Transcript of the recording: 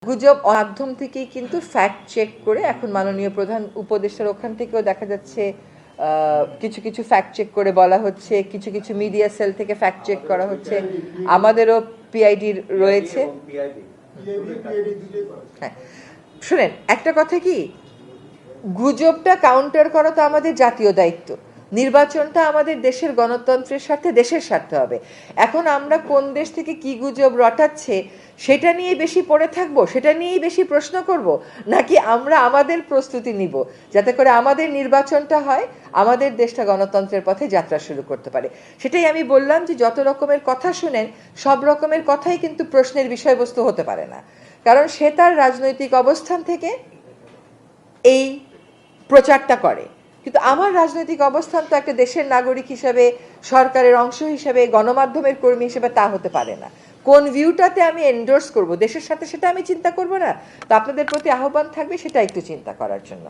গুজব মাধ্যম থেকেই কিন্তু ফ্যাক্ট চেক করে এখন মাননীয় প্রধান উপদেষ্টার ওখান থেকেও দেখা যাচ্ছে কিছু কিছু ফ্যাক্ট চেক করে বলা হচ্ছে, কিছু কিছু মিডিয়া সেল থেকে ফ্যাক্ট চেক করা হচ্ছে, আমাদেরও পিআইডি রয়েছে। হ্যাঁ, শুনেন, একটা কথা কি, গুজবটা কাউন্টার করা তো আমাদের জাতীয় দায়িত্ব। নির্বাচনটা আমাদের দেশের গণতন্ত্রের স্বার্থে, দেশের স্বার্থে হবে। এখন আমরা কোন দেশ থেকে কি গুজব রটাচ্ছে সেটা নিয়ে বেশি পড়ে থাকবো, সেটা নিয়েই বেশি প্রশ্ন করব, নাকি আমরা আমাদের প্রস্তুতি নিব যাতে করে আমাদের নির্বাচনটা হয়, আমাদের দেশটা গণতন্ত্রের পথে যাত্রা শুরু করতে পারে। সেটাই আমি বললাম যে যত রকমের কথা শুনেন, সব রকমের কথাই কিন্তু প্রশ্নের বিষয়বস্তু হতে পারে না, কারণ সে তার রাজনৈতিক অবস্থান থেকে এই প্রচারটা করে। কিন্তু আমার রাজনৈতিক অবস্থান তো একটা দেশের নাগরিক হিসেবে, সরকারের অংশ হিসেবে, গণমাধ্যমের কর্মী হিসেবে তা হতে পারে না। কোন ভিউটাতে আমি এন্ডোর্স করব দেশের সাথে, সেটা আমি চিন্তা করব না? তো আপনাদের প্রতি আহ্বান থাকবে সেটা একটু চিন্তা করার জন্য।